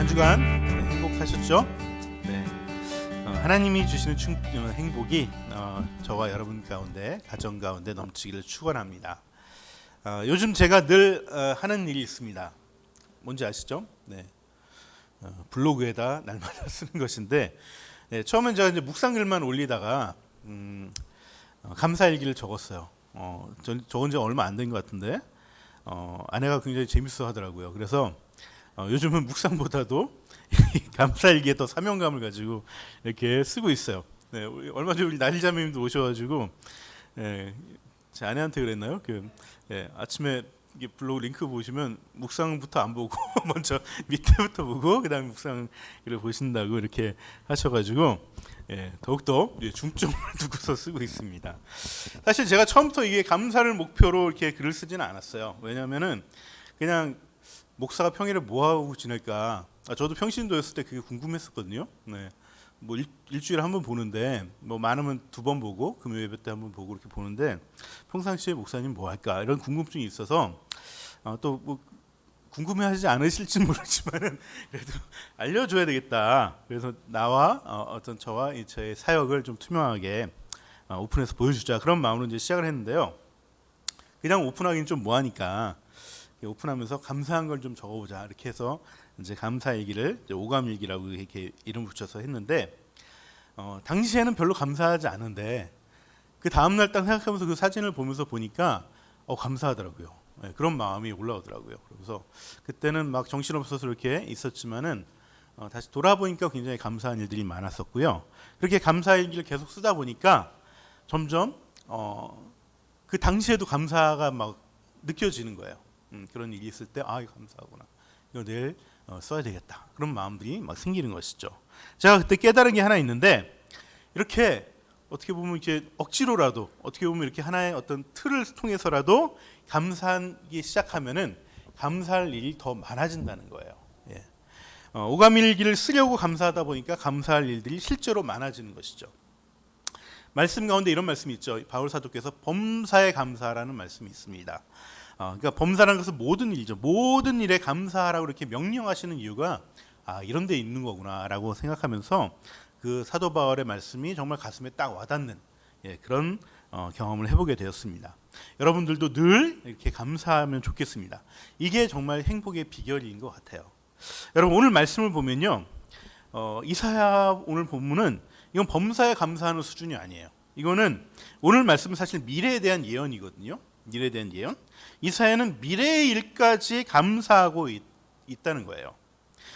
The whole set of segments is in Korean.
한 주간 행복하셨죠? 네. 하나님이 주시는 행복이 저와 여러분 가운데, 가정 가운데 넘치기를 축원합니다. 요즘 제가 늘 하는 일이 있습니다. 뭔지 아시죠? 네. 블로그에다 날마다 쓰는 것인데, 네, 처음엔 제가 이제 묵상글만 올리다가 감사일기를 적었어요. 적은 지 얼마 안 된 것 같은데 아내가 굉장히 재밌어 하더라고요. 그래서 요즘은 묵상보다도 감사일기에 더 사명감을 가지고 이렇게 쓰고 있어요. 네, 얼마 전에 우리 나리자매님도 오셔가지고 제 아내한테 그랬나요? 아침에 블로그 링크 보시면 묵상부터 안 보고 먼저 밑에부터 보고 그다음에 묵상을 보신다고 이렇게 하셔가지고 더욱더 중점을 두고서 쓰고 있습니다. 사실 제가 처음부터 이게 감사를 목표로 이렇게 글을 쓰지는 않았어요. 왜냐하면은 그냥 목사가 평일에 뭐 하고 지낼까? 저도 평신도였을 때 그게 궁금했었거든요. 네. 뭐 일주일에 한 번 보는데 뭐 많으면 2번 보고 금요 예배 때 한 번 보고 이렇게 보는데 평상시에 목사님 뭐 할까 이런 궁금증이 있어서 또 뭐 궁금해하지 않으실지 모르지만은 그래도 알려줘야 되겠다. 그래서 나와 어떤 저와 저의 사역을 좀 투명하게 오픈해서 보여주자 그런 마음으로 이제 시작을 했는데요. 그냥 오픈하기는 좀 뭐하니까 오픈하면서 감사한 걸 좀 적어보자 이렇게 해서 이제 감사일기를 오감일기라고 이렇게 이름 붙여서 했는데 당시에는 별로 감사하지 않은데 그 다음날 딱 생각하면서 그 사진을 보면서 보니까 감사하더라고요. 네, 그런 마음이 올라오더라고요. 그래서 그때는 막 정신없어서 이렇게 있었지만은 다시 돌아보니까 굉장히 감사한 일들이 많았었고요. 그렇게 감사일기를 계속 쓰다 보니까 점점 그 당시에도 감사가 막 느껴지는 거예요. 그런 일이 있을 때 이거 감사하구나. 이거 내일 써야 되겠다. 그런 마음들이 막 생기는 것이죠. 제가 그때 깨달은 게 하나 있는데 이렇게 어떻게 보면 이렇게 억지로라도 어떻게 보면 이렇게 하나의 어떤 틀을 통해서라도 감사하기 시작하면은 감사할 일이 더 많아진다는 거예요. 오감일기를 쓰려고 감사하다 보니까 감사할 일들이 실제로 많아지는 것이죠. 말씀 가운데 이런 말씀이 있죠. 바울 사도께서 범사에 감사라는 말씀이 있습니다. 그러니까 범사라는 것은 모든 일이죠. 모든 일에 감사하라고 이렇게 명령하시는 이유가 이런 데 있는 거구나라고 생각하면서 그 사도 바울의 말씀이 정말 가슴에 딱 와닿는 그런 경험을 해보게 되었습니다. 여러분들도 늘 이렇게 감사하면 좋겠습니다. 이게 정말 행복의 비결인 것 같아요. 여러분 오늘 말씀을 보면요, 이사야 오늘 본문은 이건 범사에 감사하는 수준이 아니에요. 이거는 오늘 말씀은 사실 미래에 대한 예언이거든요. 미래에 대한 예언. 이사야는 미래의 일까지 감사하고 있다는 거예요.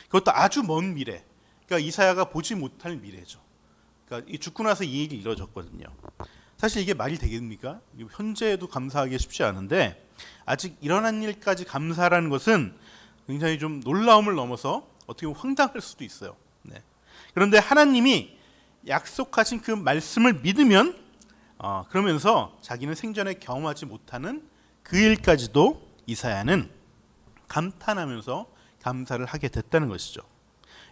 그것도 아주 먼 미래. 그러니까 이사야가 보지 못할 미래죠. 그러니까 죽고 나서 이 일이 이루어졌거든요. 사실 이게 말이 되겠습니까? 현재에도 감사하기 쉽지 않은데 아직 일어난 일까지 감사라는 것은 굉장히 좀 놀라움을 넘어서 어떻게 보면 황당할 수도 있어요. 네. 그런데 하나님이 약속하신 그 말씀을 믿으면 그러면서 자기는 생전에 경험하지 못하는 그 일까지도 이사야는 감탄하면서 감사를 하게 됐다는 것이죠.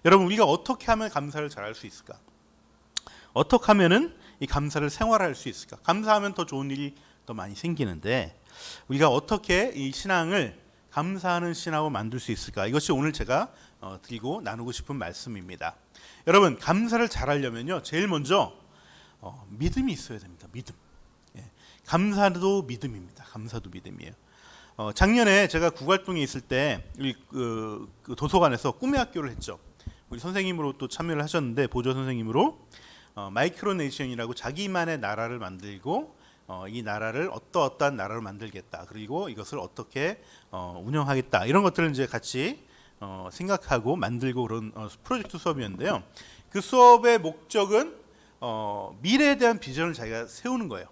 여러분 우리가 어떻게 하면 감사를 잘할 수 있을까? 어떻게 하면은 이 감사를 생활할 수 있을까? 감사하면 더 좋은 일이 더 많이 생기는데 우리가 어떻게 이 신앙을 감사하는 신앙으로 만들 수 있을까? 이것이 오늘 제가 드리고 나누고 싶은 말씀입니다. 여러분 감사를 잘하려면요 제일 먼저 믿음이 있어야 됩니다. 믿음. 감사도 믿음입니다. 감사도 믿음이에요. 작년에 제가 국활동에 있을 때 그 도서관에서 꿈의 학교를 했죠. 우리 선생님으로 또 참여를 하셨는데 보조 선생님으로 마이크로네이션이라고 자기만의 나라를 만들고 이 나라를 어떠한 나라로 만들겠다. 그리고 이것을 어떻게 운영하겠다. 이런 것들을 이제 같이 생각하고 만들고 그런 프로젝트 수업이었는데요. 그 수업의 목적은 미래에 대한 비전을 자기가 세우는 거예요.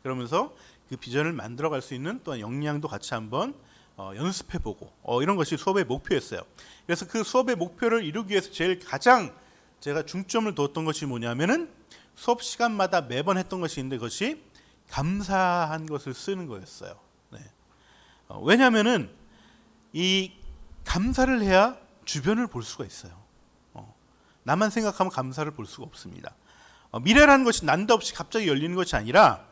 그러면서 그 비전을 만들어갈 수 있는 또한 역량도 같이 한번 연습해보고 이런 것이 수업의 목표였어요. 그래서 그 수업의 목표를 이루기 위해서 제일 가장 제가 중점을 두었던 것이 뭐냐면은 수업 시간마다 매번 했던 것이 있는데 그것이 감사한 것을 쓰는 거였어요. 네. 왜냐하면은 이 감사를 해야 주변을 볼 수가 있어요. 나만 생각하면 감사를 볼 수가 없습니다. 미래라는 것이 난데없이 갑자기 열리는 것이 아니라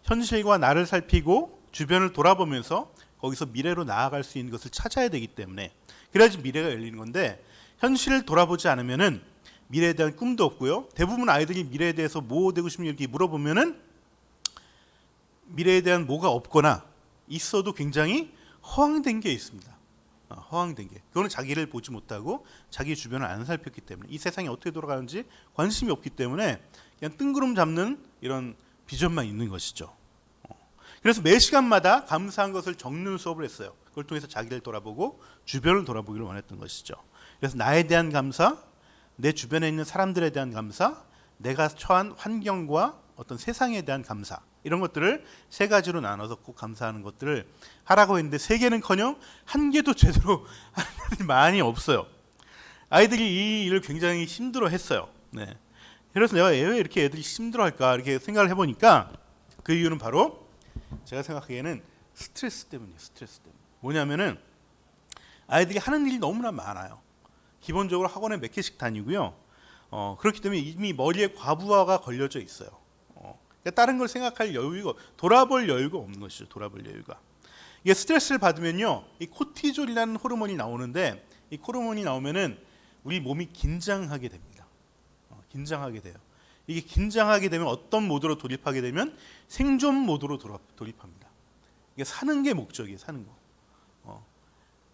현실과 나를 살피고 주변을 돌아보면서 거기서 미래로 나아갈 수 있는 것을 찾아야 되기 때문에 그래야지 미래가 열리는 건데 현실을 돌아보지 않으면은 미래에 대한 꿈도 없고요. 대부분 아이들이 미래에 대해서 뭐 되고 싶니 이렇게 물어보면은 미래에 대한 뭐가 없거나 있어도 굉장히 허황된 게 있습니다. 허황된 게. 그거는 자기를 보지 못하고 자기 주변을 안 살폈기 때문에, 이 세상이 어떻게 돌아가는지 관심이 없기 때문에 그냥 뜬구름 잡는 이런 비전만 있는 것이죠. 그래서 매 시간마다 감사한 것을 적는 수업을 했어요. 그걸 통해서 자기를 돌아보고 주변을 돌아보기를 원했던 것이죠. 그래서 나에 대한 감사, 내 주변에 있는 사람들에 대한 감사, 내가 처한 환경과 어떤 세상에 대한 감사, 이런 것들을 세 가지로 나눠서 꼭 감사하는 것들을 하라고 했는데, 세 개는커녕 한 개도 제대로 하는 애들이 많이 없어요. 아이들이 이 일을 굉장히 힘들어했어요. 네. 그래서 내가 왜 이렇게 애들이 힘들어할까 이렇게 생각을 해보니까 그 이유는 바로 제가 생각하기에는 스트레스 때문이에요. 스트레스 때문에. 뭐냐면은 아이들이 하는 일이 너무나 많아요. 기본적으로 학원에 몇 개씩 다니고요. 그렇기 때문에 이미 머리에 과부하가 걸려져 있어요. 그러니까 다른 걸 생각할 여유가, 돌아볼 여유가 없는 것이죠. 돌아볼 여유가. 이게 스트레스를 받으면요, 이 코티졸이라는 호르몬이 나오는데, 이 호르몬이 나오면은 우리 몸이 긴장하게 됩니다. 긴장하게 돼요. 이게 긴장하게 되면 어떤 모드로 돌입하게 되면 생존 모드로 돌입합니다. 이게 사는 게 목적이에요. 사는 거.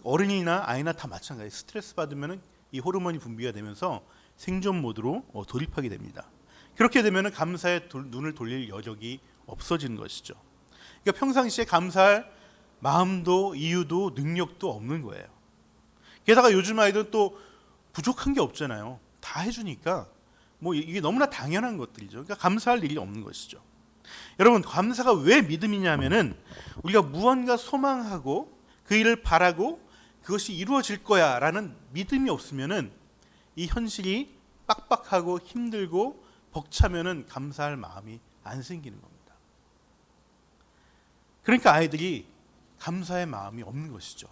어른이나 아이나 다 마찬가지예요. 스트레스 받으면 이 호르몬이 분비가 되면서 생존 모드로 돌입하게 됩니다. 그렇게 되면 감사에 눈을 돌릴 여력이 없어지는 것이죠. 그러니까 평상시에 감사할 마음도 이유도 능력도 없는 거예요. 게다가 요즘 아이들은 또 부족한 게 없잖아요. 다 해주니까 뭐 이게 너무나 당연한 것들이죠. 그러니까 감사할 일이 없는 것이죠. 여러분, 감사가 왜 믿음이냐면은 우리가 무언가 소망하고 그 일을 바라고 그것이 이루어질 거야 라는 믿음이 없으면은 이 현실이 빡빡하고 힘들고 벅차면은 감사할 마음이 안 생기는 겁니다. 그러니까 아이들이 감사의 마음이 없는 것이죠.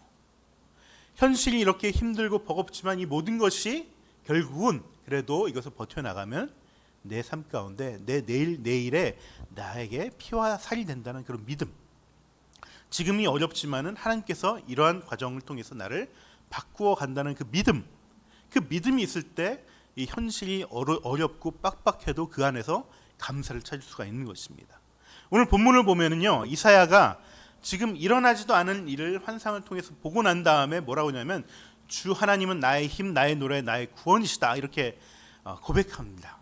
현실이 이렇게 힘들고 버겁지만 이 모든 것이 결국은 그래도 이것을 버텨나가면 내 삶 가운데 내 내일에 나에게 피와 살이 된다는 그런 믿음. 지금이 어렵지만은 하나님께서 이러한 과정을 통해서 나를 바꾸어 간다는 그 믿음. 그 믿음이 있을 때 이 현실이 어렵고 빡빡해도 그 안에서 감사를 찾을 수가 있는 것입니다. 오늘 본문을 보면은요, 이사야가 지금 일어나지도 않은 일을 환상을 통해서 보고 난 다음에 뭐라고 하냐면, 주 하나님은 나의 힘, 나의 노래, 나의 구원이시다 이렇게 고백합니다.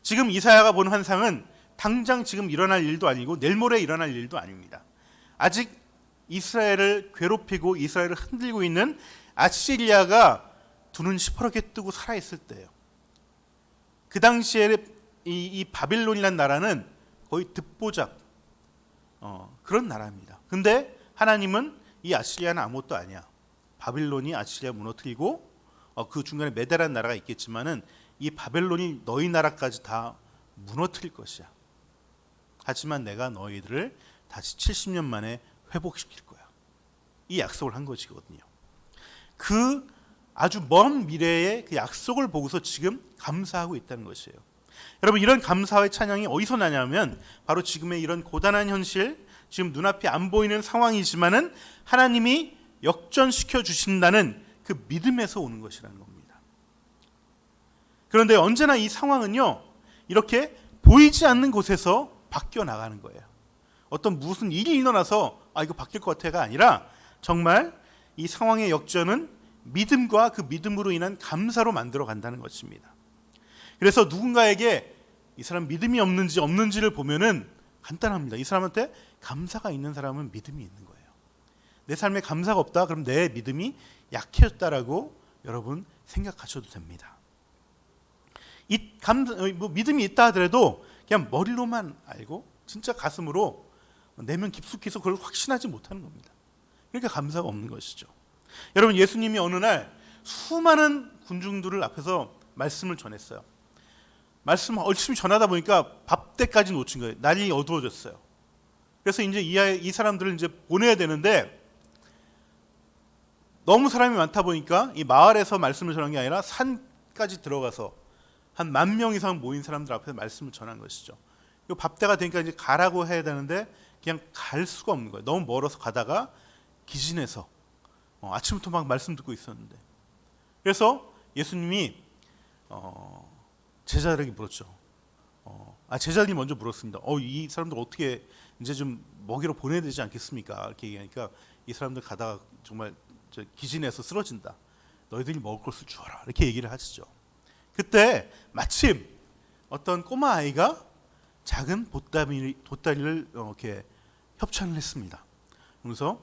지금 이사야가 본 환상은 당장 지금 일어날 일도 아니고 내일 모레 일어날 일도 아닙니다. 아직 이스라엘을 괴롭히고 이스라엘을 흔들고 있는 아시리아가 두 눈 시퍼렇게 뜨고 살아있을 때예요. 그 당시에 이 바빌론이라는 나라는 거의 듣보잡 그런 나라입니다. 근데 하나님은 이 아시리아는 아무것도 아니야. 바빌론이 아시리아 무너뜨리고 그 중간에 메대라는 나라가 있겠지만은 이 바벨론이 너희 나라까지 다 무너뜨릴 것이야. 하지만 내가 너희들을 다시 70년 만에 회복시킬 거야. 이 약속을 한 것이거든요. 그 아주 먼 미래의 그 약속을 보고서 지금 감사하고 있다는 것이에요. 여러분, 이런 감사의 찬양이 어디서 나냐면 바로 지금의 이런 고단한 현실, 지금 눈앞이 안 보이는 상황이지만은 하나님이 역전시켜 주신다는 그 믿음에서 오는 것이라는 겁니다. 그런데 언제나 이 상황은요, 이렇게 보이지 않는 곳에서 바뀌어 나가는 거예요. 어떤 무슨 일이 일어나서 이거 바뀔 것 같아가 아니라 정말 이 상황의 역전은 믿음과 그 믿음으로 인한 감사로 만들어 간다는 것입니다. 그래서 누군가에게 이 사람 믿음이 없는지를 보면은 간단합니다. 이 사람한테 감사가 있는 사람은 믿음이 있는 거예요. 내 삶에 감사가 없다, 그럼 내 믿음이 약해졌다라고 여러분 생각하셔도 됩니다. 믿음이 있다 하더라도 그냥 머리로만 알고 진짜 가슴으로 내면 깊숙이서 그걸 확신하지 못하는 겁니다. 그러니까 감사가 없는 것이죠. 여러분, 예수님이 어느 날 수많은 군중들을 앞에서 말씀을 전했어요. 말씀 열심히 전하다 보니까 밥 때까지 놓친 거예요. 날이 어두워졌어요. 그래서 이제 이 사람들을 이제 보내야 되는데 너무 사람이 많다 보니까 이 마을에서 말씀을 전한 게 아니라 산까지 들어가서 한 10,000명 이상 모인 사람들 앞에서 말씀을 전한 것이죠. 밥 때가 되니까 이제 가라고 해야 되는데 그냥 갈 수가 없는 거예요. 너무 멀어서 가다가 기진해서 아침부터 막 말씀 듣고 있었는데, 그래서 예수님이 제자들에게 물었죠. 제자들이 먼저 물었습니다. 이 사람들 어떻게 이제 좀 먹이러 보내야 되지 않겠습니까? 이렇게 얘기하니까 이 사람들 가다가 정말 기진해서 쓰러진다. 너희들이 먹을 것을 주어라. 이렇게 얘기를 하시죠. 그때 마침 어떤 꼬마 아이가 작은 보따리를 이렇게 협찬을 했습니다. 그래서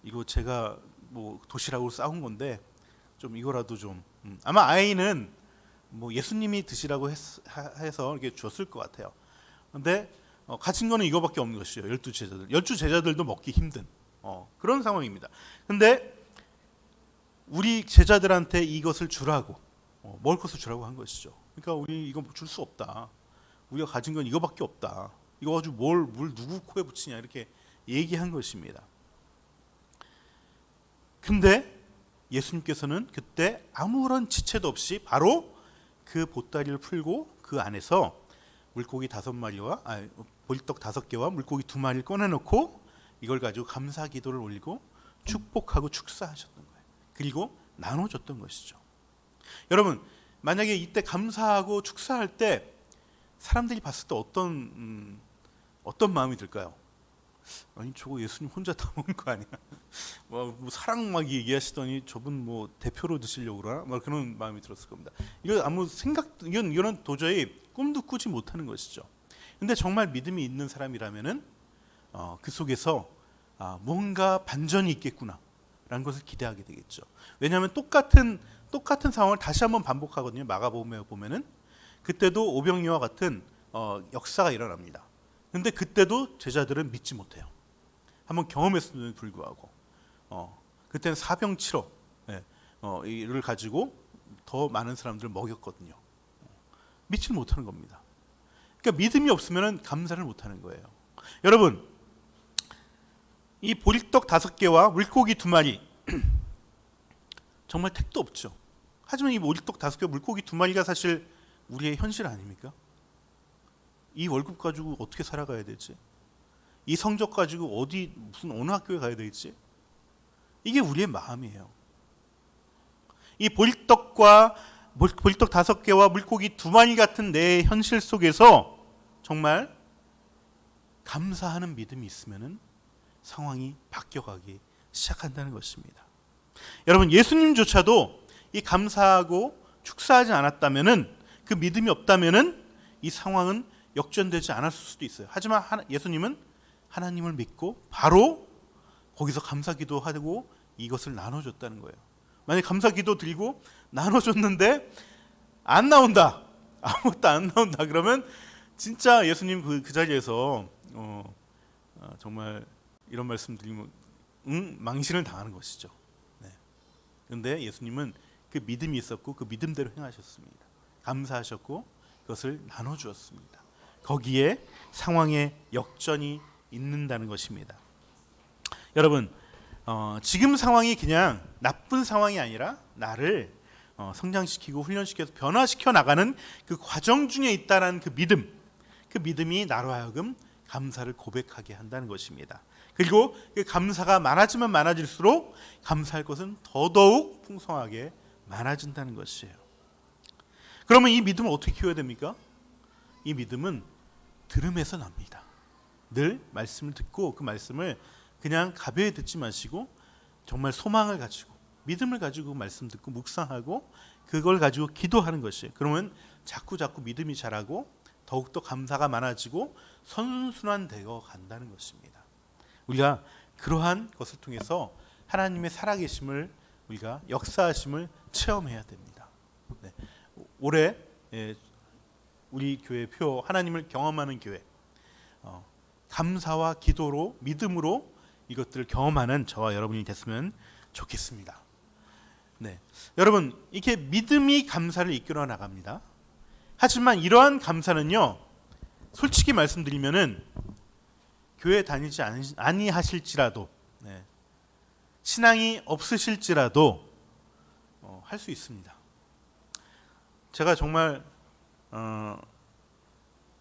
이거 제가 뭐 도시락으로 싸운 건데 좀 이거라도 좀 아마 아이는 뭐 예수님이 드시라고 해서 이렇게 줬을 것 같아요. 근데 가진 거는 이거밖에 없는 것이죠. 12제자들. 12제자들도 먹기 힘든 그런 상황입니다. 근데 우리 제자들한테 이것을 주라고 먹을 것을 주라고 한 것이죠. 그러니까 우리 이거 줄 수 없다. 우리가 가진 건 이거밖에 없다. 이거 가지고 물 누구 코에 붙이냐 이렇게 얘기한 것입니다. 근데 예수님께서는 그때 아무런 지체도 없이 바로 그 보따리를 풀고 그 안에서 물고기 5마리와 보리떡 5개와 물고기 2마리를 꺼내놓고 이걸 가지고 감사 기도를 올리고 축복하고 축사하셨던 거예요. 그리고 나눠줬던 것이죠. 여러분, 만약에 이때 감사하고 축사할 때 사람들이 봤을 때 어떤 마음이 들까요? 아니 저거 예수님 혼자 다 먹은 거 아니야? 뭐 사랑 막 얘기하시더니 저분 뭐 대표로 드시려고 그러나? 막 그런 마음이 들었을 겁니다. 이건 도저히 꿈도 꾸지 못하는 것이죠. 근데 정말 믿음이 있는 사람이라면은 그 속에서 뭔가 반전이 있겠구나라는 것을 기대하게 되겠죠. 왜냐하면 똑같은 상황을 다시 한번 반복하거든요. 마가복음에 보면은 그때도 오병이와 같은 역사가 일어납니다. 근데 그때도 제자들은 믿지 못해요. 한번 경험했음에도 불구하고 그때는 사병7호 이를 가지고 더 많은 사람들을 먹였거든요. 믿지 못하는 겁니다. 그러니까 믿음이 없으면 감사를 못하는 거예요. 여러분, 이 보리떡 5개와 물고기 2마리 정말 택도 없죠. 하지만 이 보리떡 5개, 물고기 2마리가 사실 우리의 현실 아닙니까? 이 월급 가지고 어떻게 살아가야 되지? 이 성적 가지고 무슨 어느 학교에 가야 되지? 이게 우리의 마음이에요. 이 보리떡 5개와 물고기 2마리 같은 내 현실 속에서 정말 감사하는 믿음이 있으면 상황이 바뀌어가기 시작한다는 것입니다. 여러분, 예수님조차도 이 감사하고 축사하지 않았다면은, 그 믿음이 없다면은 이 상황은 역전되지 않았을 수도 있어요. 하지만 예수님은 하나님을 믿고 바로 거기서 감사기도 하고 이것을 나눠줬다는 거예요. 만약 감사기도 드리고 나눠줬는데 안 나온다, 아무것도 안 나온다, 그러면 진짜 예수님 그 자리에서 정말 이런 말씀 드리면 망신을 당하는 것이죠. 그런데 예수님은 그 믿음이 있었고 그 믿음대로 행하셨습니다. 감사하셨고 그것을 나눠주었습니다. 거기에 상황의 역전이 있는다는 것입니다. 여러분, 지금 상황이 그냥 나쁜 상황이 아니라 나를 성장시키고 훈련시켜서 변화시켜 나가는 그 과정 중에 있다는 그 믿음이 나로 하여금 감사를 고백하게 한다는 것입니다. 그리고 그 감사가 많아지면 많아질수록 감사할 것은 더더욱 풍성하게 많아진다는 것이에요. 그러면 이 믿음을 어떻게 키워야 됩니까? 이 믿음은 들음에서 납니다. 늘 말씀을 듣고 그 말씀을 그냥 가벼이 듣지 마시고 정말 소망을 가지고 믿음을 가지고 말씀 듣고 묵상하고 그걸 가지고 기도하는 것이에요. 그러면 자꾸 믿음이 자라고 더욱더 감사가 많아지고 선순환되어 간다는 것입니다. 우리가 그러한 것을 통해서 하나님의 살아계심을, 우리가 역사하심을 체험해야 됩니다. 올해 우리 교회 표 하나님을 경험하는 교회, 감사와 기도로 믿음으로 이것들을 경험하는 저와 여러분이 됐으면 좋겠습니다. 여러분, 이렇게 믿음이 감사를 이끌어 나갑니다. 하지만 이러한 감사는요, 솔직히 말씀드리면은 교회 다니지 아니하실지라도, 신앙이 없으실지라도 할 수 있습니다. 제가 정말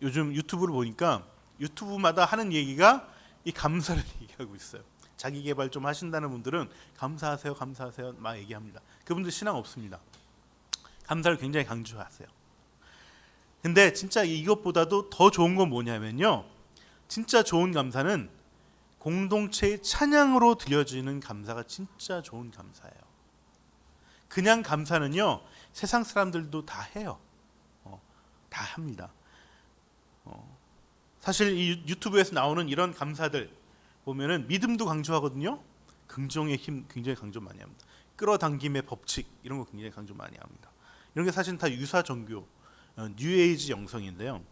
요즘 유튜브를 보니까 유튜브마다 하는 얘기가 이 감사를 얘기하고 있어요. 자기 개발 좀 하신다는 분들은 감사하세요 막 얘기합니다. 그분들 신앙 없습니다. 감사를 굉장히 강조하세요. 근데 진짜 이것보다도 더 좋은 건 뭐냐면요, 진짜 좋은 감사는 공동체의 찬양으로 들려지는 감사가 진짜 좋은 감사예요. 그냥 감사는요, 세상 사람들도 다 해요. 다 합니다. 사실 이 유튜브에서 나오는 이런 감사들 보면은 믿음도 강조하거든요. 긍정의 힘 굉장히 강조 많이 합니다. 끌어당김의 법칙 이런 거 굉장히 강조 많이 합니다. 이런 게 사실 다 유사 종교, 뉴에이지 영성인데요.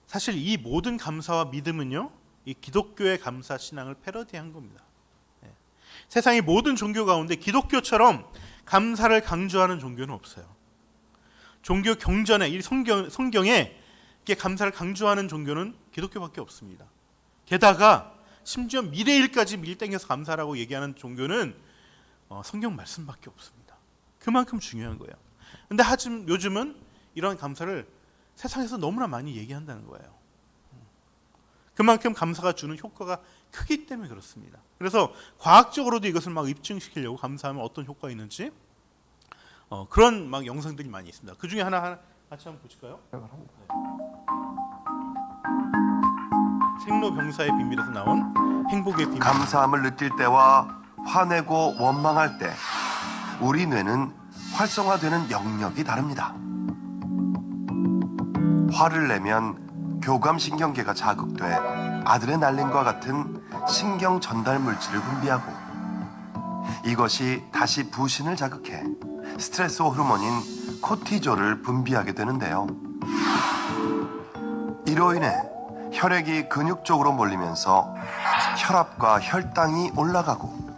사실 이 모든 감사와 믿음은요, 이 기독교의 감사 신앙을 패러디한 겁니다. 세상의 모든 종교 가운데 기독교처럼 감사를 강조하는 종교는 없어요. 종교 경전에, 이 성경에 이렇게 감사를 강조하는 종교는 기독교밖에 없습니다. 게다가 심지어 미래일까지 밀당겨서 감사라고 얘기하는 종교는 성경 말씀밖에 없습니다. 그만큼 중요한 거예요. 근데 하지만 요즘은 이런 감사를 세상에서 너무나 많이 얘기한다는 거예요. 그만큼 감사가 주는 효과가 크기 때문에 그렇습니다. 그래서 과학적으로도 이것을 막 입증시키려고 감사하면 어떤 효과가 있는지 그런 막 영상들이 많이 있습니다. 그 중에 하나 같이 한번 보실까요? 네. 생로병사의 비밀에서 나온 행복의 비밀. 감사함을 느낄 때와 화내고 원망할 때 우리 뇌는 활성화되는 영역이 다릅니다. 화를 내면 교감신경계가 자극돼 아드레날린과 같은 신경 전달 물질을 분비하고, 이것이 다시 부신을 자극해 스트레스 호르몬인 코티졸을 분비하게 되는데요. 이로 인해 혈액이 근육 쪽으로 몰리면서 혈압과 혈당이 올라가고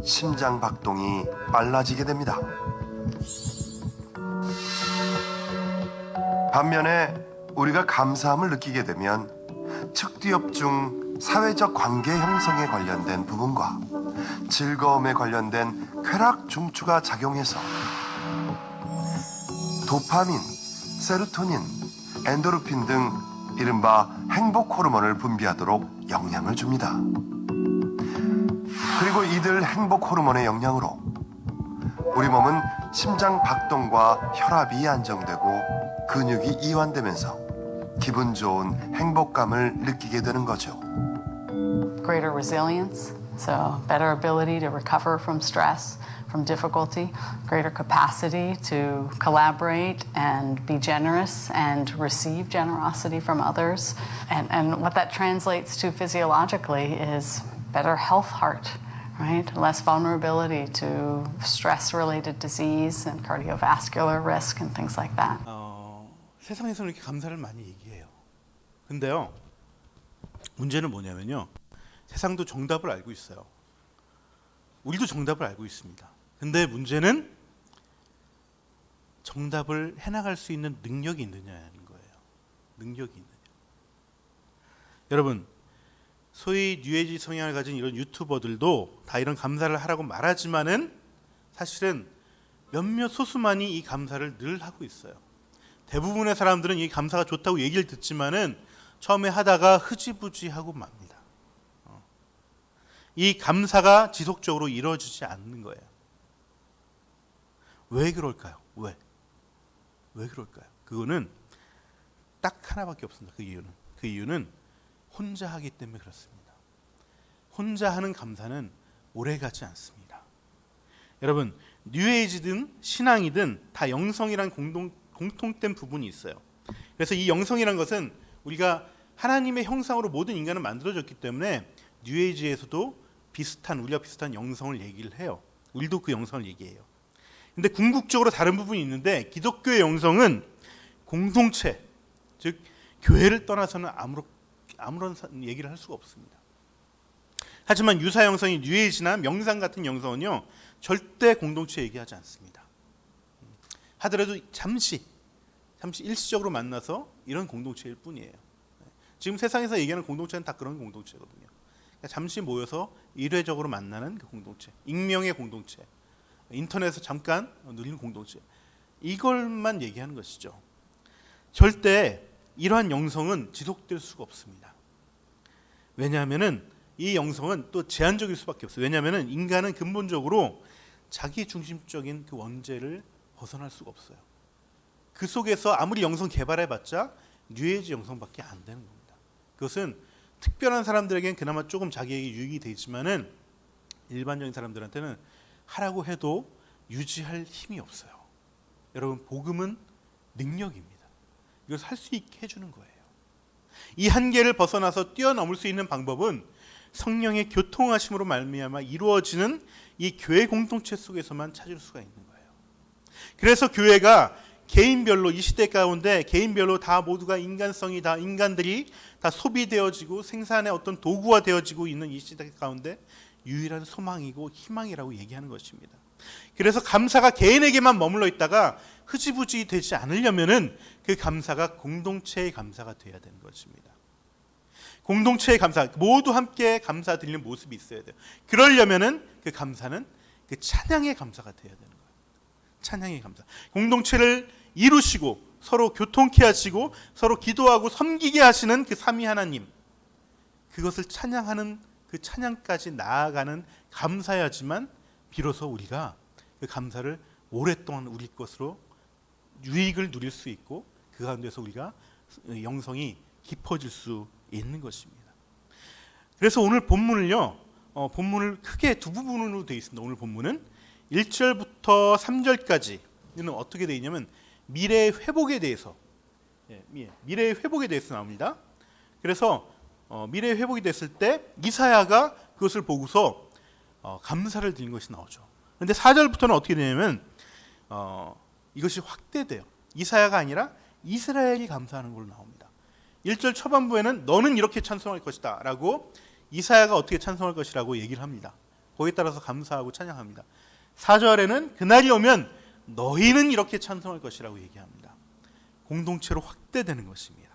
심장 박동이 빨라지게 됩니다. 반면에 우리가 감사함을 느끼게 되면 측뒤엽 중 사회적 관계 형성에 관련된 부분과 즐거움에 관련된 쾌락 중추가 작용해서 도파민, 세로토닌, 엔도르핀 등 이른바 행복 호르몬을 분비하도록 영향을 줍니다. 그리고 이들 행복 호르몬의 영향으로 우리 몸은 심장 박동과 혈압이 안정되고 근육이 이완되면서 기분 좋은 행복감을 느끼게 되는 거죠. Greater resilience, so better ability to recover from stress, from difficulty, greater capacity to collaborate and be generous and receive generosity from others. And what that translates to physiologically is better health heart, right? Less vulnerability to stress-related disease and cardiovascular risk and things like that. 세상에서는 이렇게 감사를 많이 얘기해요. 근데요, 문제는 뭐냐면요, 세상도 정답을 알고 있어요. 우리도 정답을 알고 있습니다. 근데 문제는 정답을 해나갈 수 있는 능력이 있느냐는 거예요. 능력이 있느냐. 여러분, 소위 뉴에이지 성향을 가진 이런 유튜버들도 다 이런 감사를 하라고 말하지만은 사실은 몇몇 소수만이 이 감사를 늘 하고 있어요. 대부분의 사람들은 이 감사가 좋다고 얘기를 듣지만은 처음에 하다가 흐지부지하고 맙니다. 이 감사가 지속적으로 이루어지지 않는 거예요. 왜 그럴까요? 왜 그럴까요? 그거는 딱 하나밖에 없습니다. 그 이유는 혼자 하기 때문에 그렇습니다. 혼자 하는 감사는 오래가지 않습니다. 여러분, 뉴에이지든 신앙이든 다 영성이란 공통된 부분이 있어요. 그래서 이 영성이란 것은 우리가 하나님의 형상으로 모든 인간을 만들어졌기 때문에 뉴에이지에서도 우리가 비슷한 영성을 얘기를 해요. 우리도 그 영성을 얘기해요. 근데 궁극적으로 다른 부분이 있는데, 기독교의 영성은 공동체, 즉 교회를 떠나서는 아무런 얘기를 할 수가 없습니다. 하지만 유사 영성인 뉴에이지나 명상 같은 영성은요, 절대 공동체 얘기하지 않습니다. 하더라도 잠시 일시적으로 만나서 이런 공동체일 뿐이에요. 지금 세상에서 얘기하는 공동체는 다 그런 공동체거든요. 잠시 모여서 일회적으로 만나는 그 공동체, 익명의 공동체, 인터넷에서 잠깐 누리는 공동체, 이걸만 얘기하는 것이죠. 절대 이러한 영성은 지속될 수가 없습니다. 왜냐하면은 이 영성은 또 제한적일 수밖에 없어요. 왜냐하면은 인간은 근본적으로 자기 중심적인 그 원죄를 벗어날 수가 없어요. 그 속에서 아무리 영성 개발해봤자 뉴에이지 영성밖에 안 되는 겁니다. 그것은 특별한 사람들에게는 그나마 조금 자기에게 유익이 되지만은 일반적인 사람들한테는 하라고 해도 유지할 힘이 없어요. 여러분, 복음은 능력입니다. 이걸 할 수 있게 해주는 거예요. 이 한계를 벗어나서 뛰어넘을 수 있는 방법은 성령의 교통하심으로 말미암아 이루어지는 이 교회 공동체 속에서만 찾을 수가 있는 거예요. 그래서 교회가 개인별로, 이 시대 가운데 개인별로 다 모두가 인간성이 다, 인간들이 다 소비되어지고 생산의 어떤 도구화 되어지고 있는 이 시대 가운데 유일한 소망이고 희망이라고 얘기하는 것입니다. 그래서 감사가 개인에게만 머물러 있다가 흐지부지 되지 않으려면은 그 감사가 공동체의 감사가 돼야 되는 것입니다. 공동체의 감사, 모두 함께 감사드리는 모습이 있어야 돼요. 그러려면은 그 감사는 그 찬양의 감사가 돼야 되는 거예요. 찬양의 감사. 공동체를 이루시고 서로 교통케 하시고 서로 기도하고 섬기게 하시는 그 삼위 하나님, 그것을 찬양하는 그 찬양까지 나아가는 감사야지만 비로소 우리가 그 감사를 오랫동안 우리 것으로 유익을 누릴 수 있고 그 가운데서 우리가 영성이 깊어질 수 있는 것입니다. 그래서 오늘 본문을요, 본문을 크게 두 부분으로 되어 있습니다. 오늘 본문은 1절부터 3절까지는 어떻게 되어 있냐면 미래의 회복에 대해서, 미래의 회복에 대해서 나옵니다. 그래서 미래의 회복이 됐을 때 이사야가 그것을 보고서 감사를 드린 것이 나오죠. 그런데 4절부터는 어떻게 되냐면 이것이 확대돼요. 이사야가 아니라 이스라엘이 감사하는 걸로 나옵니다. 1절 초반부에는 너는 이렇게 찬송할 것이다 라고 이사야가 어떻게 찬송할 것이라고 얘기를 합니다. 거기에 따라서 감사하고 찬양합니다. 4절에는 그날이 오면 너희는 이렇게 찬송할 것이라고 얘기합니다. 공동체로 확대되는 것입니다.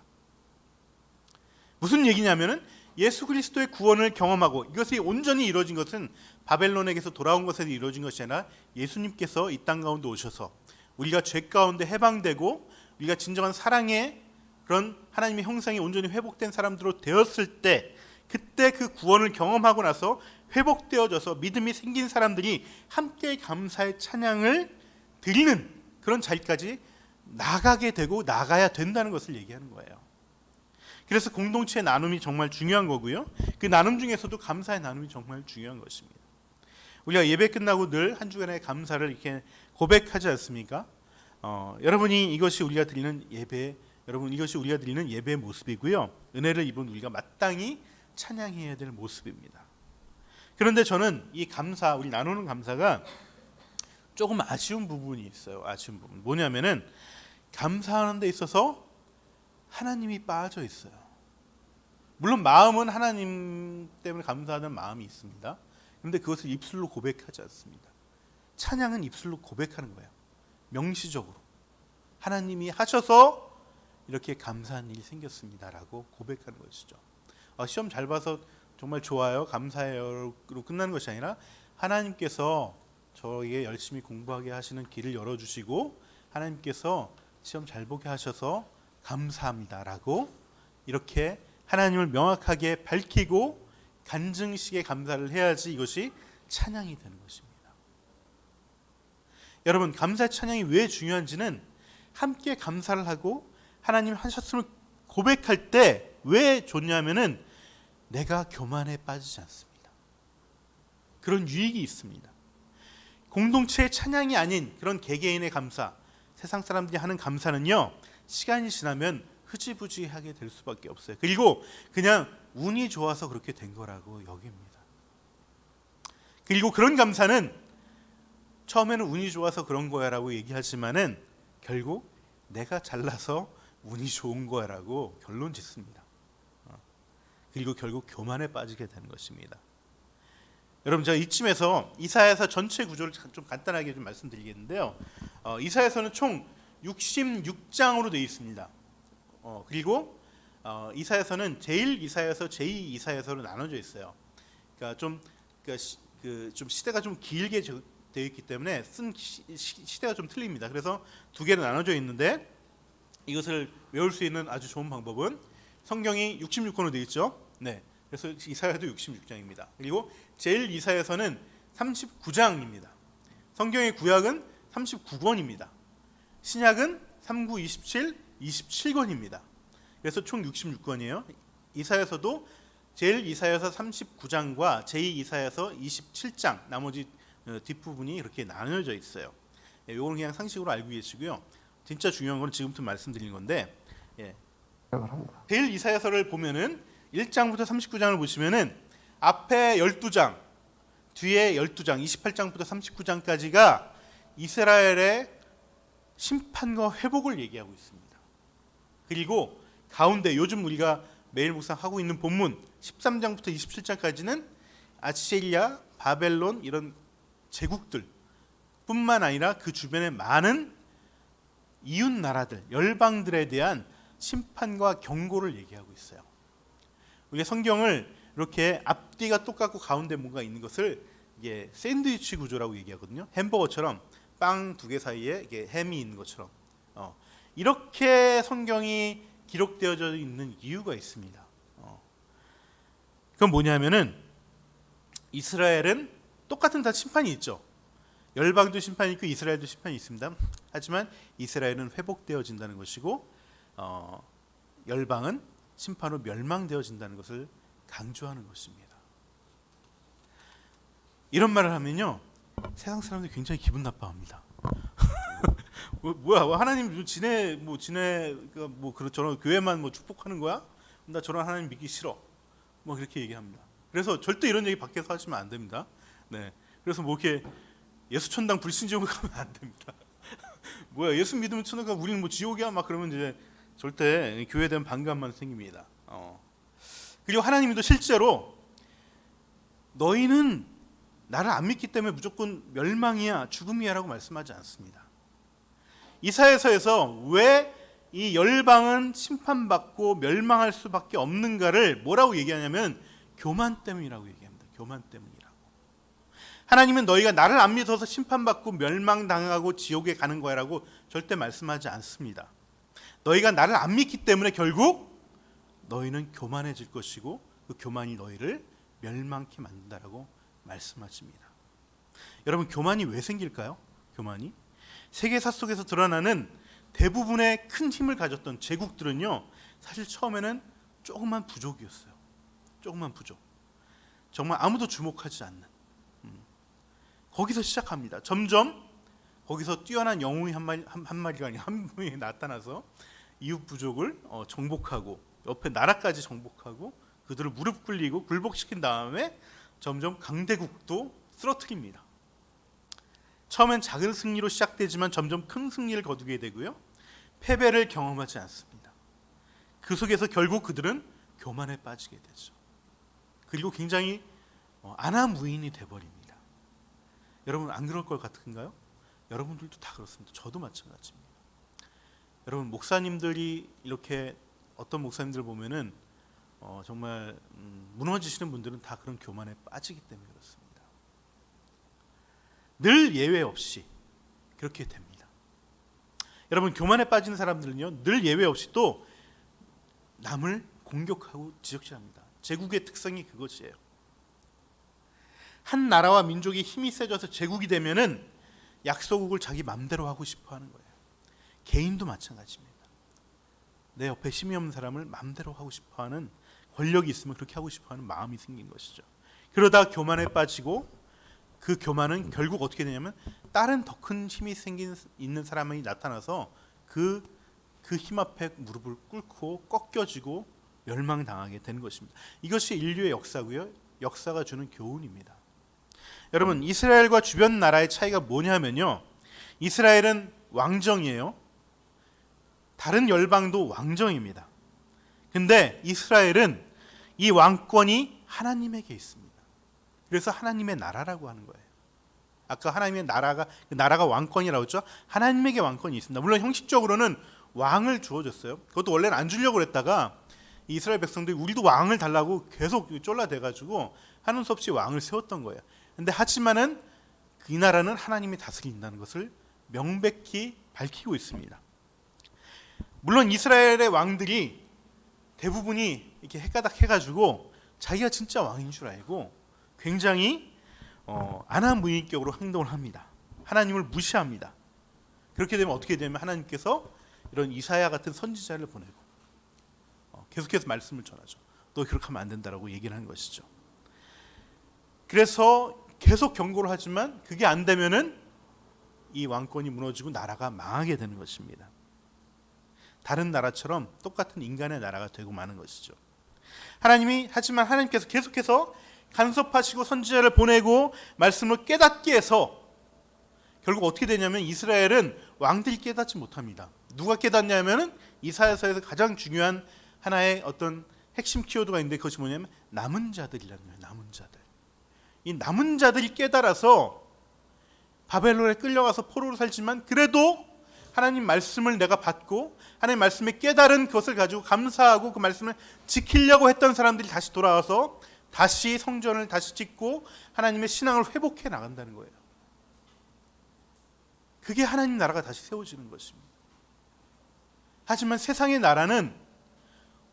무슨 얘기냐면은 예수 그리스도의 구원을 경험하고 이것이 온전히 이루어진 것은 바벨론에게서 돌아온 것에서 이루어진 것이 아니라 예수님께서 이 땅 가운데 오셔서 우리가 죄 가운데 해방되고 우리가 진정한 사랑의 그런 하나님의 형상이 온전히 회복된 사람들로 되었을 때, 그때 그 구원을 경험하고 나서 회복되어져서 믿음이 생긴 사람들이 함께 감사의 찬양을 드리는 그런 자리까지 나가게 되고 나가야 된다는 것을 얘기하는 거예요. 그래서 공동체의 나눔이 정말 중요한 거고요. 그 나눔 중에서도 감사의 나눔이 정말 중요한 것입니다. 우리가 예배 끝나고 늘 한 주간의 감사를 이렇게 고백하지 않습니까? 여러분이 이것이 우리가 드리는 예배, 여러분 이것이 우리가 드리는 예배의 모습이고요. 은혜를 입은 우리가 마땅히 찬양해야 될 모습입니다. 그런데 저는 이 감사, 우리 나누는 감사가 조금 아쉬운 부분이 있어요. 아쉬운 부분. 뭐냐면은 감사하는 데 있어서 하나님이 빠져 있어요. 물론 마음은 하나님 때문에 감사하는 마음이 있습니다. 그런데 그것을 입술로 고백하지 않습니다. 찬양은 입술로 고백하는 거예요. 명시적으로 하나님이 하셔서 이렇게 감사한 일이 생겼습니다라고 고백하는 것이죠. 시험 잘 봐서 정말 좋아요, 감사해요로 끝나는 것이 아니라 하나님께서 저에게 열심히 공부하게 하시는 길을 열어주시고 하나님께서 시험 잘 보게 하셔서 감사합니다라고 이렇게 하나님을 명확하게 밝히고 간증식의 감사를 해야지 이것이 찬양이 되는 것입니다. 여러분, 감사 찬양이 왜 중요한지는 함께 감사를 하고 하나님 하셨음을 고백할 때 왜 좋냐면은 내가 교만에 빠지지 않습니다. 그런 유익이 있습니다. 공동체의 찬양이 아닌 그런 개개인의 감사, 세상 사람들이 하는 감사는요, 시간이 지나면 흐지부지하게 될 수밖에 없어요. 그리고 그냥 운이 좋아서 그렇게 된 거라고 여깁니다. 그리고 그런 감사는 처음에는 운이 좋아서 그런 거야라고 얘기하지만은 결국 내가 잘나서 운이 좋은 거야라고 결론 짓습니다. 그리고 결국 교만에 빠지게 되는 것입니다. 여러분, 제가 이쯤에서 이사야서 전체 구조를 좀 간단하게 좀 말씀드리겠는데요. 이사야서는 총 66장으로 되어 있습니다. 그리고 이사야서는 제1 이사야서, 제2 이사야서로 나눠져 있어요. 그러니까 좀 시대가 좀 길게 되어 있기 때문에 쓴 시대가 좀 틀립니다. 그래서 두 개로 나눠져 있는데 이것을 외울 수 있는 아주 좋은 방법은 성경이 66권으로 되어 있죠. 네, 그래서 이사야도 66장입니다. 그리고 제1 이사야서는 39장입니다. 성경의 구약은 39권입니다. 신약은 39, 27, 27권입니다. 그래서 총 66권이에요. 이사야서도 제일 이사야서 39장과 제2이사야서 27장 나머지 뒷부분이 이렇게 나눠져 있어요. 이거는 그냥 상식으로 알고 계시고요. 진짜 중요한 건 지금부터 말씀드리는 건데 제일 이사야서를 보면은 1장부터 39장을 보시면은 앞에 12장, 뒤에 12장, 28장부터 39장까지가 이스라엘의 심판과 회복을 얘기하고 있습니다. 그리고 가운데 요즘 우리가 매일 묵상하고 있는 본문 13장부터 27장까지는 아시리아, 바벨론 이런 제국들 뿐만 아니라 그 주변의 많은 이웃 나라들, 열방들에 대한 심판과 경고를 얘기하고 있어요. 우리가 성경을 이렇게 앞뒤가 똑같고 가운데 뭔가 있는 것을 이게 샌드위치 구조라고 얘기하거든요. 햄버거처럼 빵 두 개 사이에 이게 햄이 있는 것처럼 이렇게 성경이 기록되어져 있는 이유가 있습니다. 그건 뭐냐면은 이스라엘은 똑같은 다 심판이 있죠. 열방도 심판이 있고 이스라엘도 심판이 있습니다. 하지만 이스라엘은 회복되어진다는 것이고 열방은 심판으로 멸망되어진다는 것을 강조하는 것입니다. 이런 말을 하면요, 세상 사람들이 굉장히 기분 나빠합니다. 뭐야, 하나님 지네 저런 교회만 축복하는 거야? 나 저런 하나님 믿기 싫어. 그렇게 얘기합니다. 그래서 절대 이런 얘기 밖에서 하시면 안 됩니다. 네, 그래서 이렇게 예수 천당 불신지옥 가면 안 됩니다. 뭐야, 예수 믿으면 천당 가, 우리는 지옥이야? 그러면 이제 절대 교회에 대한 반감만 생깁니다. 그리고 하나님도 실제로 너희는 나를 안 믿기 때문에 무조건 멸망이야, 죽음이야라고 말씀하지 않습니다. 이사야서에서 왜 이 열방은 심판받고 멸망할 수밖에 없는가를 뭐라고 얘기하냐면 교만 때문이라고 얘기합니다. 교만 때문이라고. 하나님은 너희가 나를 안 믿어서 심판받고 멸망당하고 지옥에 가는 거야라고 절대 말씀하지 않습니다. 너희가 나를 안 믿기 때문에 결국 너희는 교만해질 것이고 그 교만이 너희를 멸망케 만든다라고 말씀하십니다. 여러분, 교만이 왜 생길까요? 교만이 세계사 속에서 드러나는 대부분의 큰 힘을 가졌던 제국들은요, 사실 처음에는 조그만 부족이었어요. 조그만 부족, 정말 아무도 주목하지 않는 거기서 시작합니다. 점점 거기서 뛰어난 영웅이 한 마리가 아니라 한 명이 나타나서 이웃 부족을 정복하고 옆에 나라까지 정복하고 그들을 무릎 꿇리고 굴복시킨 다음에 점점 강대국도 쓰러뜨립니다. 처음엔 작은 승리로 시작되지만 점점 큰 승리를 거두게 되고요, 패배를 경험하지 않습니다. 그 속에서 결국 그들은 교만에 빠지게 되죠. 그리고 굉장히 안하무인이 돼버립니다. 여러분, 안 그럴 것 같은가요? 여러분들도 다 그렇습니다. 저도 마찬가지입니다. 여러분, 목사님들이 이렇게 어떤 목사님들 보면은 정말 무너지시는 분들은 다 그런 교만에 빠지기 때문에 그렇습니다. 늘 예외 없이 그렇게 됩니다. 여러분, 교만에 빠지는 사람들은요, 늘 예외 없이 또 남을 공격하고 지적질합니다. 제국의 특성이 그것이에요. 한 나라와 민족이 힘이 세져서 제국이 되면은 약소국을 자기 맘대로 하고 싶어 하는 거예요. 개인도 마찬가지입니다. 내 옆에 힘이 없는 사람을 맘대로 하고 싶어 하는, 권력이 있으면 그렇게 하고 싶어 하는 마음이 생긴 것이죠. 그러다 교만에 빠지고 그 교만은 결국 어떻게 되냐면 다른 더 큰 힘이 있는 사람이 나타나서 그 힘 앞에 무릎을 꿇고 꺾여지고 멸망당하게 되는 것입니다. 이것이 인류의 역사고요, 역사가 주는 교훈입니다. 여러분, 이스라엘과 주변 나라의 차이가 뭐냐면요, 이스라엘은 왕정이에요. 다른 열방도 왕정입니다. 근데 이스라엘은 이 왕권이 하나님에게 있습니다. 그래서 하나님의 나라라고 하는 거예요. 아까 하나님의 나라가, 그 나라가 왕권이라고 했죠. 하나님에게 왕권이 있습니다. 물론 형식적으로는 왕을 주어졌어요. 그것도 원래는 안 주려고 그랬다가 이스라엘 백성들이 우리도 왕을 달라고 계속 쫄라대가지고 하는 수 없이 왕을 세웠던 거예요. 근데 하지만은 이 나라는 하나님이 다스린다는 것을 명백히 밝히고 있습니다. 물론 이스라엘의 왕들이 대부분이 이렇게 헷가닥 해가지고 자기가 진짜 왕인 줄 알고 굉장히 안하무인격으로 행동을 합니다. 하나님을 무시합니다. 그렇게 되면 어떻게 되면 하나님께서 이런 이사야 같은 선지자를 보내고 계속해서 말씀을 전하죠. 너 그렇게 하면 안 된다라고 얘기를 하는 것이죠. 그래서 계속 경고를 하지만 그게 안 되면은 이 왕권이 무너지고 나라가 망하게 되는 것입니다. 다른 나라처럼 똑같은 인간의 나라가 되고 마는 것이죠. 하지만 하나님께서 계속해서 간섭하시고 선지자를 보내고 말씀을 깨닫게 해서 결국 어떻게 되냐면 이스라엘은 왕들이 깨닫지 못합니다. 누가 깨닫냐면은 이사야서에서 가장 중요한 하나의 어떤 핵심 키워드가 있는데 그것이 뭐냐면 남은 자들이라는 거예요. 남은 자들. 이 남은 자들이 깨달아서 바벨론에 끌려가서 포로로 살지만 그래도 하나님 말씀을 내가 받고 하나님 말씀에 깨달은 그것을 가지고 감사하고 그 말씀을 지키려고 했던 사람들이 다시 돌아와서 다시 성전을 다시 짓고 하나님의 신앙을 회복해 나간다는 거예요. 그게 하나님 나라가 다시 세워지는 것입니다. 하지만 세상의 나라는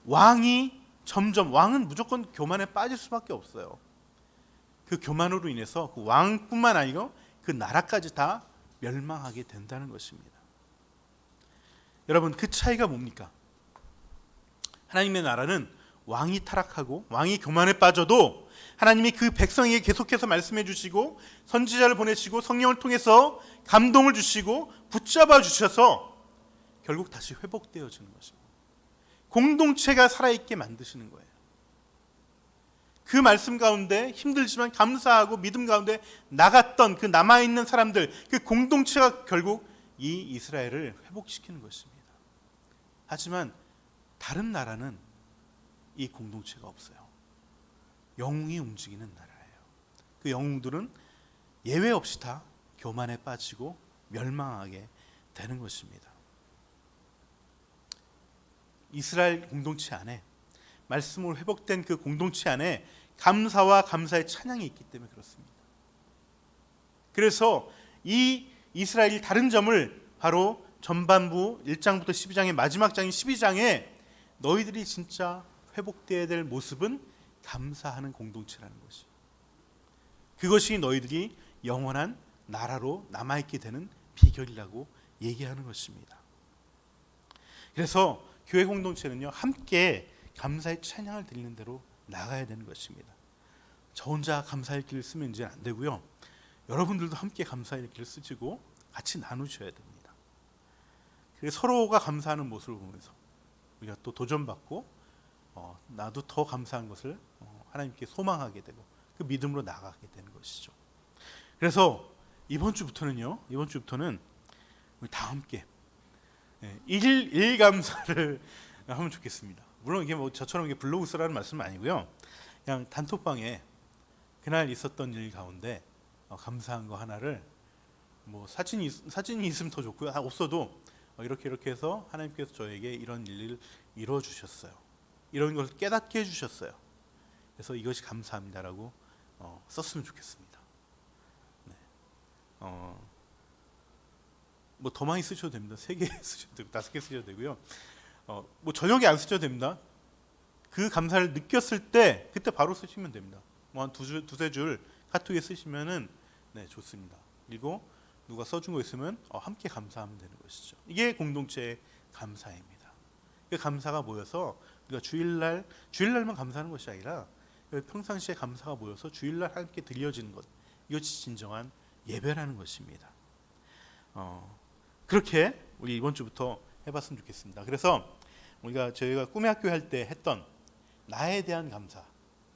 왕은 무조건 교만에 빠질 수밖에 없어요. 그 교만으로 인해서 그 왕뿐만 아니고 그 나라까지 다 멸망하게 된다는 것입니다. 여러분, 그 차이가 뭡니까? 하나님의 나라는 왕이 타락하고 왕이 교만에 빠져도 하나님이 그 백성에게 계속해서 말씀해 주시고 선지자를 보내시고 성령을 통해서 감동을 주시고 붙잡아 주셔서 결국 다시 회복되어지는 것입니다. 공동체가 살아있게 만드시는 거예요. 그 말씀 가운데 힘들지만 감사하고 믿음 가운데 나갔던 그 남아있는 사람들, 그 공동체가 결국 이 이스라엘을 회복시키는 것입니다. 하지만 다른 나라는 이 공동체가 없어요. 영웅이 움직이는 나라예요. 그 영웅들은 예외 없이 다 교만에 빠지고 멸망하게 되는 것입니다. 이스라엘 공동체 안에 말씀으로 회복된 그 공동체 안에 감사와 감사의 찬양이 있기 때문에 그렇습니다. 그래서 이 이스라엘이 다른 점을 바로 전반부 1장부터 12장의 마지막 장인 12장에 너희들이 진짜 회복되어야 될 모습은 감사하는 공동체라는 것이, 그것이 너희들이 영원한 나라로 남아있게 되는 비결이라고 얘기하는 것입니다. 그래서 교회 공동체는요, 함께 감사의 찬양을 드리는 대로 나가야 되는 것입니다. 저 혼자 감사의 길을 쓰면 이제 안 되고요. 여러분들도 함께 감사의 길을 쓰시고 같이 나누셔야 됩니다. 그래서 서로가 감사하는 모습을 보면서 우리가 또 도전받고 나도 더 감사한 것을 하나님께 소망하게 되고 그 믿음으로 나가게 되는 것이죠. 그래서 이번 주부터는 우리 다 함께 일 감사를 하면 좋겠습니다. 물론 이게 뭐 저처럼 이게 블로그 쓰라는 말씀은 아니고요. 그냥 단톡방에 그날 있었던 일 가운데 감사한 거 하나를 뭐 사진이 있으면 더 좋고요. 없어도 이렇게 해서 하나님께서 저에게 이런 일을 이루어 주셨어요. 이런 것을 깨닫게 해주셨어요. 그래서 이것이 감사합니다라고 썼으면 좋겠습니다. 네. 뭐 더 많이 쓰셔도 됩니다. 3개 쓰셔도 되고 5개 쓰셔도 되고요. 뭐 저녁에 안 쓰셔도 됩니다. 그 감사를 느꼈을 때 그때 바로 쓰시면 됩니다. 뭐 한 두세 줄 카톡에 쓰시면은 네, 좋습니다. 그리고 누가 써준 거 있으면 함께 감사하면 되는 것이죠. 이게 공동체의 감사입니다. 그 감사가 모여서 우리가 주일날만 감사하는 것이 아니라 평상시에 감사가 모여서 주일날 함께 드려지는 것, 이것이 진정한 예배라는 것입니다. 그렇게 우리 이번 주부터 해봤으면 좋겠습니다. 그래서 저희가 꿈의 학교 할 때 했던 나에 대한 감사,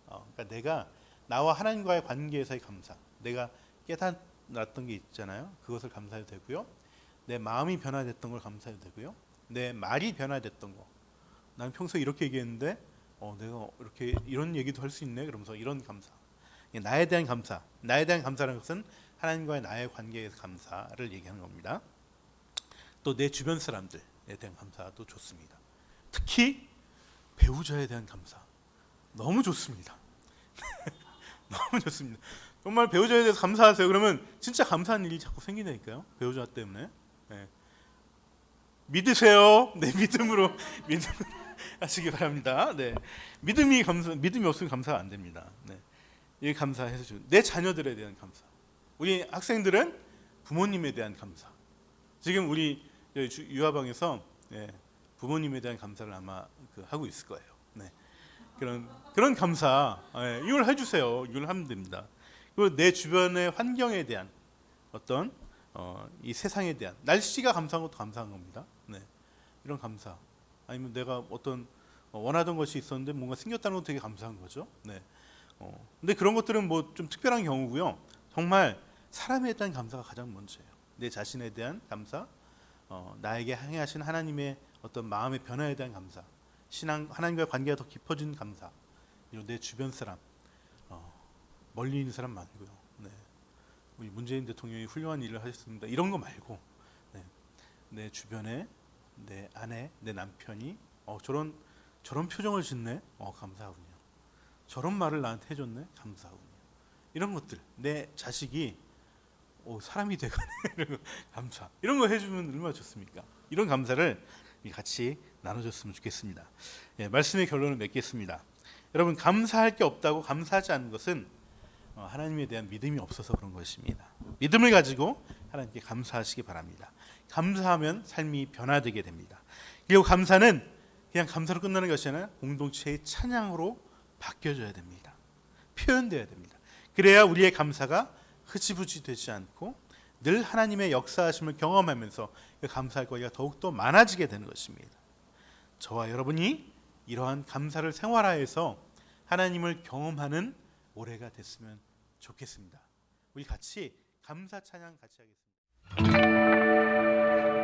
그러니까 내가 나와 하나님과의 관계에서의 감사, 내가 깨달았던 게 있잖아요. 그것을 감사해도 되고요. 내 마음이 변화됐던 걸 감사해도 되고요. 내 말이 변화됐던 거, 나는 평소에 이렇게 얘기했는데 내가 이런 얘기도 할 수 있네, 그러면서 이런 감사, 나에 대한 감사. 나에 대한 감사라는 것은 하나님과의 나의 관계에서 감사를 얘기하는 겁니다. 또 내 주변 사람들에 대한 감사도 좋습니다. 특히 배우자에 대한 감사 너무 좋습니다. 너무 좋습니다. 정말 배우자에 대해서 감사하세요. 그러면 진짜 감사한 일이 자꾸 생기다니까요. 배우자 때문에. 네. 믿으세요. 네, 믿음으로 하시기 바랍니다. 네, 믿음이 없으면 감사가 안 됩니다. 네, 이 감사해서 내 자녀들에 대한 감사. 우리 학생들은 부모님에 대한 감사. 지금 우리 유아방에서 부모님에 대한 감사를 아마 하고 있을 거예요. 네. 그런 감사, 이걸 해주세요. 이걸 하면 됩니다. 그리고 내 주변의 환경에 대한 어떤 이 세상에 대한 날씨가 감사한 것도 감사한 겁니다. 네. 이런 감사. 아니면 내가 어떤 원하던 것이 있었는데 뭔가 생겼다는 것도 되게 감사한 거죠. 네. 근데 그런 것들은 뭐 좀 특별한 경우고요. 정말 사람에 대한 감사가 가장 먼저예요. 내 자신에 대한 감사, 나에게 행하신 하나님의 어떤 마음의 변화에 대한 감사, 하나님과의 관계가 더 깊어진 감사, 그리고 내 주변 사람, 멀리 있는 사람 말고요. 네. 우리 문재인 대통령이 훌륭한 일을 하셨습니다. 이런 거 말고 내 주변에 내 아내, 내 남편이 저런 표정을 짓네, 감사하군요. 저런 말을 나한테 해줬네, 감사하군요. 이런 것들, 내 자식이 사람이 돼가네, 감사. 이런 거 해주면 얼마나 좋습니까? 이런 감사를 같이 나눠줬으면 좋겠습니다. 말씀의 결론을 맺겠습니다. 여러분, 감사할 게 없다고 감사하지 않는 것은 하나님에 대한 믿음이 없어서 그런 것입니다. 믿음을 가지고 하나님께 감사하시기 바랍니다. 감사하면 삶이 변화되게 됩니다. 그리고 감사는 그냥 감사로 끝나는 것이 아니라 공동체의 찬양으로 바뀌어져야 됩니다. 표현되어야 됩니다. 그래야 우리의 감사가 흐지부지 되지 않고 늘 하나님의 역사하심을 경험하면서 그 감사할 거리가 더욱더 많아지게 되는 것입니다. 저와 여러분이 이러한 감사를 생활화해서 하나님을 경험하는 올해가 됐으면 좋겠습니다. 우리 같이 감사 찬양 같이 하겠습니다.